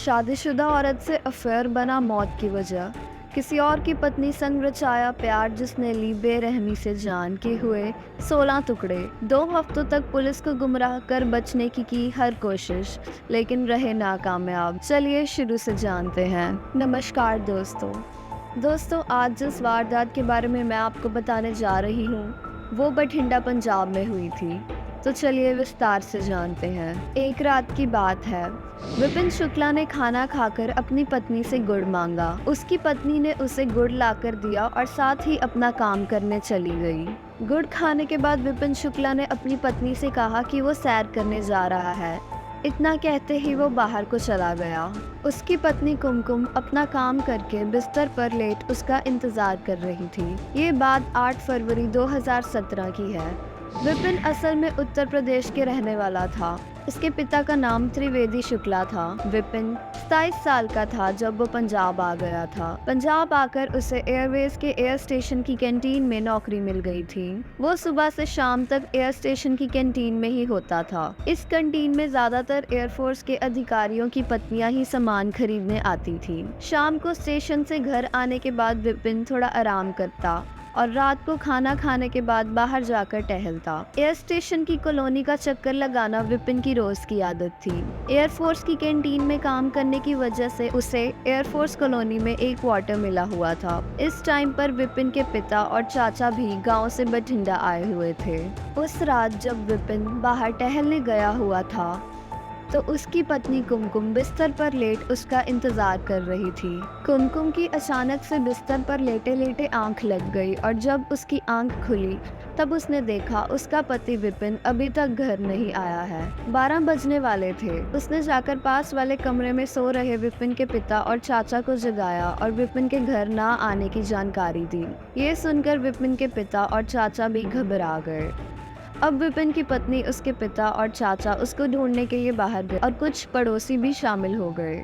शादीशुदा औरत से अफेयर बना मौत की वजह। किसी और की पत्नी संग रचाया प्यार जिसने ली बेरहमी से जान के हुए 16 टुकड़े। 2 हफ्तों तक पुलिस को गुमराह कर बचने की हर कोशिश, लेकिन रहे नाकामयाब। चलिए शुरू से जानते हैं। नमस्कार दोस्तों, आज जिस वारदात के बारे में मैं आपको बताने जा रही हूँ वो बठिंडा पंजाब में हुई थी। तो चलिए विस्तार से जानते हैं। एक रात की बात है। विपिन शुक्ला ने खाना खाकर अपनी पत्नी से गुड़ मांगा। उसकी पत्नी ने उसे गुड़ लाकर दिया और साथ ही अपना काम करने चली गई। गुड़ खाने के बाद विपिन शुक्ला ने अपनी पत्नी से कहा कि वो सैर करने जा रहा है। इतना कहते ही वो बाहर को चला गया। उसकी पत्नी कुमकुम अपना काम करके बिस्तर पर लेट उसका इंतजार कर रही थी। ये बात 8 फरवरी 2017 की है। विपिन असल में उत्तर प्रदेश के रहने वाला था। उसके पिता का नाम त्रिवेदी शुक्ला था। विपिन 27 साल का था जब वो पंजाब आ गया था। पंजाब आकर उसे एयरवेज के एयर स्टेशन की कैंटीन में नौकरी मिल गई थी। वो सुबह से शाम तक एयर स्टेशन की कैंटीन में ही होता था। इस कैंटीन में ज्यादातर एयरफोर्स के अधिकारियों की पत्नियां ही सामान खरीदने आती थी। शाम को स्टेशन से घर आने के बाद विपिन थोड़ा आराम करता और रात को खाना खाने के बाद बाहर जाकर टहलता। एयर स्टेशन की कॉलोनी का चक्कर लगाना विपिन की रोज की आदत थी। एयरफोर्स की कैंटीन में काम करने की वजह से उसे एयरफोर्स कॉलोनी में एक क्वार्टर मिला हुआ था। इस टाइम पर विपिन के पिता और चाचा भी गांव से बठिंडा आए हुए थे। उस रात जब विपिन बाहर टहलने गया हुआ था तो उसकी पत्नी कुमकुम बिस्तर पर लेट उसका इंतजार कर रही थी। कुमकुम की अचानक से बिस्तर पर लेटे लेटे आंख लग गई और जब उसकी आंख खुली तब उसने देखा उसका पति विपिन अभी तक घर नहीं आया है। 12 बजने वाले थे। उसने जाकर पास वाले कमरे में सो रहे विपिन के पिता और चाचा को जगाया और विपिन के घर ना आने की जानकारी दी। ये सुनकर विपिन के पिता और चाचा भी घबरा गए। अब विपिन की पत्नी, उसके पिता और चाचा उसको ढूंढने के लिए बाहर गए और कुछ पड़ोसी भी शामिल हो गए।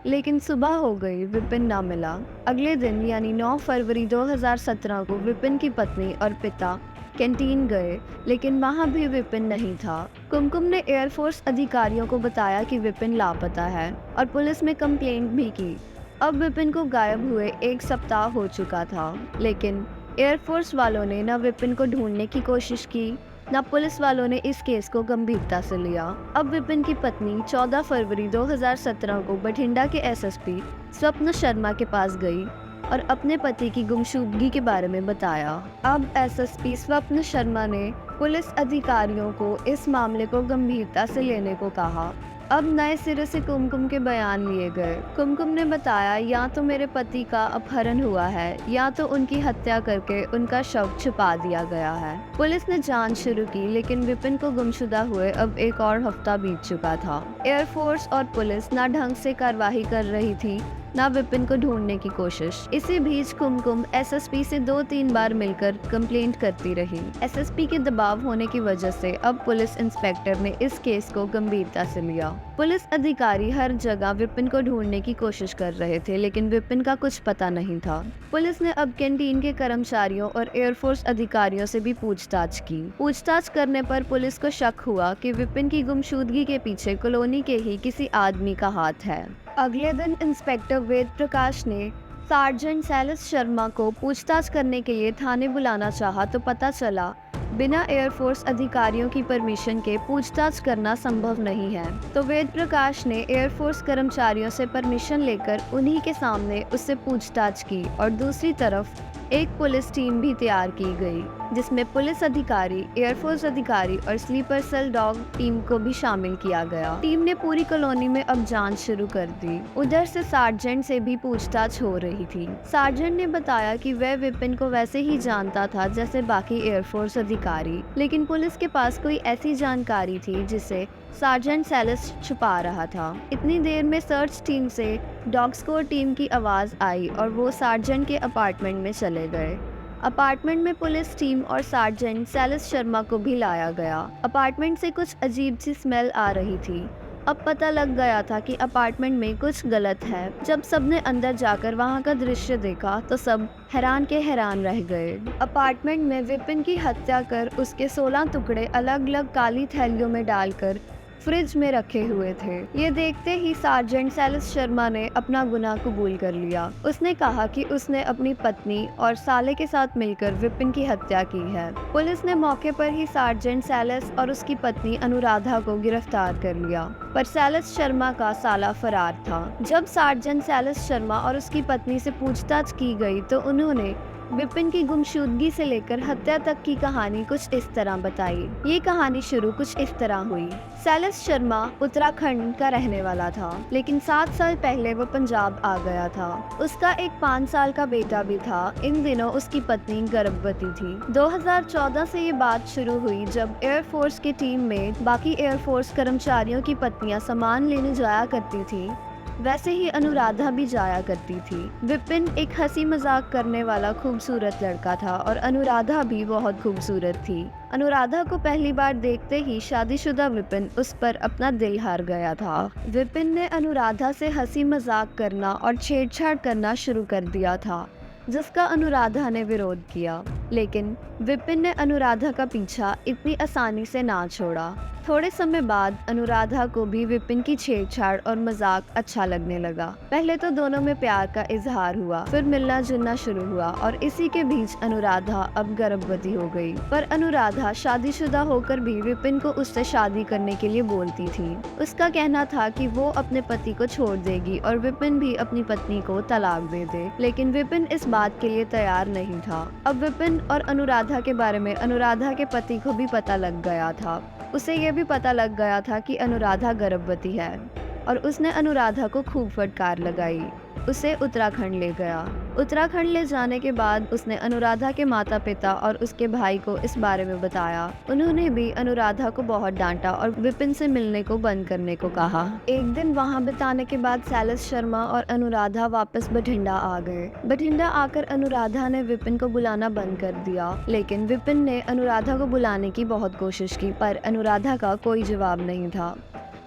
लेकिन सुबह हो गई, विपिन ना मिला। अगले दिन यानी 9 फरवरी 2017 को विपिन की पत्नी और पिता कैंटीन गए, लेकिन वहाँ भी विपिन नहीं था। कुमकुम ने एयरफोर्स अधिकारियों को बताया कि विपिन लापता है और पुलिस में कंप्लेंट भी की। अब विपिन को गायब हुए 1 सप्ताह हो चुका था, लेकिन एयरफोर्स वालों ने न विपिन को ढूंढने की कोशिश की न पुलिस वालों ने इस केस को गंभीरता से लिया। अब विपिन की पत्नी 14 फरवरी 2017 को बठिंडा के एसएसपी स्वप्न शर्मा के पास गई और अपने पति की गुमशुदगी के बारे में बताया। अब एसएसपी स्वप्न शर्मा ने पुलिस अधिकारियों को इस मामले को गंभीरता से लेने को कहा। अब नए सिरे से कुमकुम के बयान लिए गए। कुमकुम ने बताया, या तो मेरे पति का अपहरण हुआ है या तो उनकी हत्या करके उनका शव छुपा दिया गया है। पुलिस ने जांच शुरू की, लेकिन विपिन को गुमशुदा हुए अब 1 और हफ्ता बीत चुका था। एयरफोर्स और पुलिस ना ढंग से कार्रवाई कर रही थी ना विपिन को ढूंढने की कोशिश। इसी बीच कुमकुम एसएसपी से 2-3 बार मिलकर कंप्लेंट करती रही। एसएसपी के दबाव होने की वजह से अब पुलिस इंस्पेक्टर ने इस केस को गंभीरता से लिया। पुलिस अधिकारी हर जगह विपिन को ढूंढने की कोशिश कर रहे थे, लेकिन विपिन का कुछ पता नहीं था। पुलिस ने अब कैंटीन के कर्मचारियों और एयरफोर्स अधिकारियों से भी पूछताछ की। पूछताछ करने पर पुलिस को शक हुआ कि विपिन की गुमशुदगी के पीछे कॉलोनी के ही किसी आदमी का हाथ है। अगले दिन इंस्पेक्टर वेद प्रकाश ने सार्जेंट सैलिस शर्मा को पूछताछ करने के लिए थाने बुलाना चाहा तो पता चला बिना एयरफोर्स अधिकारियों की परमिशन के पूछताछ करना संभव नहीं है। तो वेद प्रकाश ने एयरफोर्स कर्मचारियों से परमिशन लेकर उन्हीं के सामने उससे पूछताछ की और दूसरी तरफ एक पुलिस टीम भी तैयार की गई, जिसमें पुलिस अधिकारी, एयरफोर्स अधिकारी और स्लीपर सेल डॉग टीम को भी शामिल किया गया। टीम ने पूरी कॉलोनी में अब जांच शुरू कर दी। उधर से सार्जेंट से भी पूछताछ हो रही थी। सार्जेंट ने बताया कि वह विपिन को वैसे ही जानता था जैसे बाकी एयरफोर्स अधिकारी, लेकिन पुलिस के पास कोई ऐसी जानकारी थी जिसे सार्जेंट सैलिस छुपा रहा था। इतनी देर में सर्च टीम से डॉग स्क्वाड टीम की आवाज आई और वो सार्जेंट के अपार्टमेंट में चले गए। अपार्टमेंट में पुलिस टीम और सार्जेंट सैलिस शर्मा को भी लाया गया। अपार्टमेंट से कुछ अजीब सी स्मेल आ रही थी। अब पता लग गया था कि अपार्टमेंट में कुछ गलत है। जब सबने अंदर जाकर वहां का दृश्य देखा तो सब हैरान के हैरान रह गए। अपार्टमेंट में विपिन की हत्या कर उसके 16 टुकड़े अलग अलग काली थैलियों में डालकर फ्रिज में रखे हुए थे। ये देखते ही सार्जेंट सैलिस शर्मा ने अपना गुनाह कबूल कर लिया। उसने कहा कि उसने अपनी पत्नी और साले के साथ मिलकर विपिन की हत्या की है। पुलिस ने मौके पर ही सार्जेंट सैलिस और उसकी पत्नी अनुराधा को गिरफ्तार कर लिया, पर सैलिस शर्मा का साला फरार था। जब सार्जेंट सैलिस शर्मा और उसकी पत्नी से पूछताछ की गई तो उन्होंने विपिन की गुमशुदगी से लेकर हत्या तक की कहानी कुछ इस तरह बताई। ये कहानी शुरू कुछ इस तरह हुई। सैलिस शर्मा उत्तराखंड का रहने वाला था, लेकिन 7 साल पहले वो पंजाब आ गया था। उसका एक 5 साल का बेटा भी था। इन दिनों उसकी पत्नी गर्भवती थी। 2014 से ये बात शुरू हुई जब एयरफोर्स की टीम में बाकी एयरफोर्स कर्मचारियों की पत्नियां सामान लेने जाया करती थी, वैसे ही अनुराधा भी जाया करती थी। विपिन एक हंसी मजाक करने वाला खूबसूरत लड़का था और अनुराधा भी बहुत खूबसूरत थी। अनुराधा को पहली बार देखते ही शादीशुदा विपिन उस पर अपना दिल हार गया था। विपिन ने अनुराधा से हंसी मजाक करना और छेड़छाड़ करना शुरू कर दिया था, जिसका अनुराधा ने विरोध किया, लेकिन विपिन ने अनुराधा का पीछा इतनी आसानी से ना छोड़ा। थोड़े समय बाद अनुराधा को भी विपिन की छेड़छाड़ और मजाक अच्छा लगने लगा। पहले तो दोनों में प्यार का इजहार हुआ, फिर मिलना जुलना शुरू हुआ और इसी के बीच अनुराधा अब गर्भवती हो गई। पर अनुराधा शादीशुदा होकर भी विपिन को उससे शादी करने के लिए बोलती थी। उसका कहना था कि वो अपने पति को छोड़ देगी और विपिन भी अपनी पत्नी को तलाक दे दे, लेकिन विपिन इस बात के लिए तैयार नहीं था। अब विपिन और अनुराधा के बारे में अनुराधा के पति को भी पता लग गया था। उसे ये भी पता लग गया था कि अनुराधा गर्भवती है और उसने अनुराधा को खूब फटकार लगाई। उसे उत्तराखंड ले गया। उत्तराखंड ले जाने के बाद उसने अनुराधा के माता पिता और उसके भाई को इस बारे में बताया। उन्होंने भी अनुराधा को बहुत डांटा और विपिन से मिलने को बंद करने को कहा। एक दिन वहां बिताने के बाद सैलिस शर्मा और अनुराधा वापस बठिंडा आ गए। बठिंडा आकर अनुराधा ने विपिन को बुलाना बंद कर दिया, लेकिन विपिन ने अनुराधा को बुलाने की बहुत कोशिश की, पर अनुराधा का कोई जवाब नहीं था।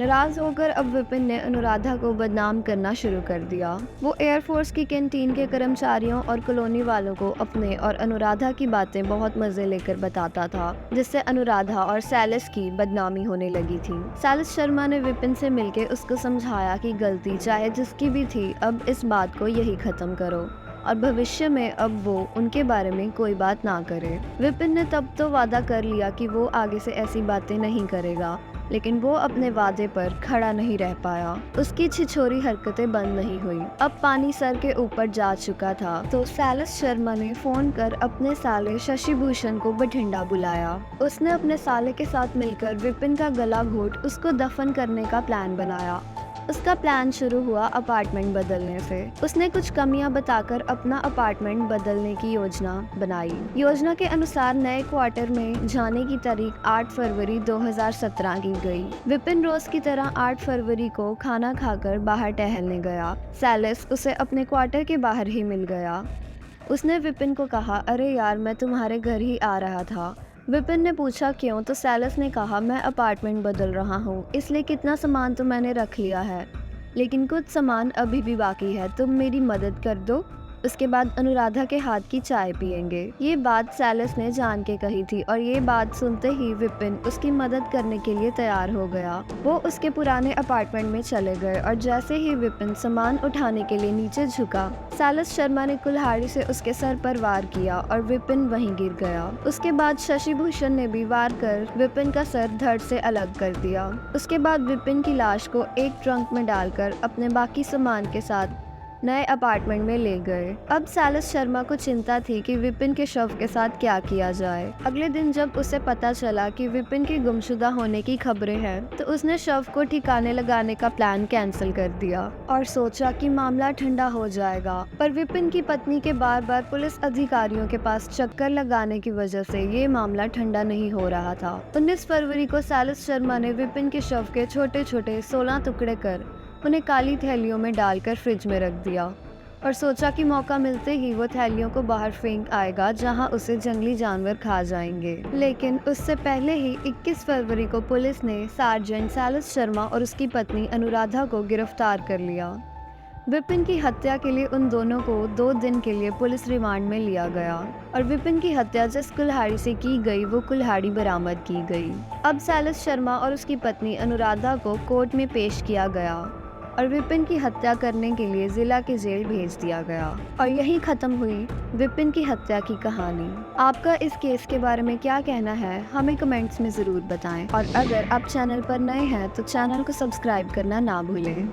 नाराज होकर अब विपिन ने अनुराधा को बदनाम करना शुरू कर दिया। वो एयरफोर्स की कैंटीन के कर्मचारियों और कॉलोनी वालों को अपने और अनुराधा की बातें बहुत मजे लेकर बताता था, जिससे अनुराधा और सैलिस की बदनामी होने लगी थी। सैलिस शर्मा ने विपिन से मिलकर उसको समझाया कि गलती चाहे जिसकी भी थी, अब इस बात को यही खत्म करो और भविष्य में अब वो उनके बारे में कोई बात ना करे। विपिन ने तब तो वादा कर लिया कि वो आगे से ऐसी बातें नहीं करेगा, लेकिन वो अपने वादे पर खड़ा नहीं रह पाया। उसकी छिछोरी हरकतें बंद नहीं हुई। अब पानी सर के ऊपर जा चुका था, तो सैलिस शर्मा ने फोन कर अपने साले शशि भूषण को बठिंडा बुलाया। उसने अपने साले के साथ मिलकर विपिन का गला घोट उसको दफन करने का प्लान बनाया। उसका प्लान शुरू हुआ अपार्टमेंट बदलने से। उसने कुछ कमियां बताकर अपना अपार्टमेंट बदलने की योजना बनाई। योजना के अनुसार नए क्वार्टर में जाने की तारीख 8 फरवरी 2017 की गई। विपिन रोज की तरह 8 फरवरी को खाना खाकर बाहर टहलने गया। सैलिस उसे अपने क्वार्टर के बाहर ही मिल गया। उसने विपिन को कहा, अरे यार, मैं तुम्हारे घर ही आ रहा था। विपिन ने पूछा क्यों, तो सैलिस ने कहा, मैं अपार्टमेंट बदल रहा हूँ, इसलिए कितना सामान तो मैंने रख लिया है, लेकिन कुछ सामान अभी भी बाकी है, तुम मेरी मदद कर दो। उसके बाद अनुराधा के हाथ की चाय पियेंगे। ये बात सैलिस ने जान के कही थी और ये बात सुनते ही विपिन उसकी मदद करने के लिए तैयार हो गया। वो उसके पुराने अपार्टमेंट में चले गए और जैसे ही विपिन सामान उठाने के लिए नीचे झुका, सैलिस शर्मा ने कुल्हाड़ी से उसके सर पर वार किया और विपिन वहीं गिर गया। उसके बाद शशि भूषण ने भी वार कर विपिन का सर धड़ से अलग कर दिया। उसके बाद विपिन की लाश को एक ट्रंक में डालकर अपने बाकी सामान के साथ नए अपार्टमेंट में ले गए। अब सैलिस शर्मा को चिंता थी कि विपिन के शव के साथ क्या किया जाए। अगले दिन जब उसे पता चला कि विपिन के गुमशुदा होने की खबरें हैं, तो उसने शव को ठिकाने लगाने का प्लान कैंसिल कर दिया और सोचा कि मामला ठंडा हो जाएगा। पर विपिन की पत्नी के बार बार पुलिस अधिकारियों के पास चक्कर लगाने की वजह से ये मामला ठंडा नहीं हो रहा था। 19 फरवरी को सैलिस शर्मा ने विपिन के शव के छोटे छोटे 16 टुकड़े कर उन्हें काली थैलियों में डालकर फ्रिज में रख दिया और सोचा कि मौका मिलते ही वो थैलियों को बाहर फेंक आएगा, जहां उसे जंगली जानवर खा जाएंगे। लेकिन उससे पहले ही 21 फरवरी को पुलिस ने सार्जेंट सैलिस शर्मा और उसकी पत्नी अनुराधा को गिरफ्तार कर लिया। विपिन की हत्या के लिए उन दोनों को 2 दिन के लिए पुलिस रिमांड में लिया गया और विपिन की हत्या जिस कुल्हाड़ी से की गई वो कुल्हाड़ी बरामद की गई। अब सैलिस शर्मा और उसकी पत्नी अनुराधा को कोर्ट में पेश किया गया और विपिन की हत्या करने के लिए जिला की जेल भेज दिया गया और यहीं खत्म हुई विपिन की हत्या की कहानी। आपका इस केस के बारे में क्या कहना है हमें कमेंट्स में ज़रूर बताएं और अगर आप चैनल पर नए हैं तो चैनल को सब्सक्राइब करना ना भूलें।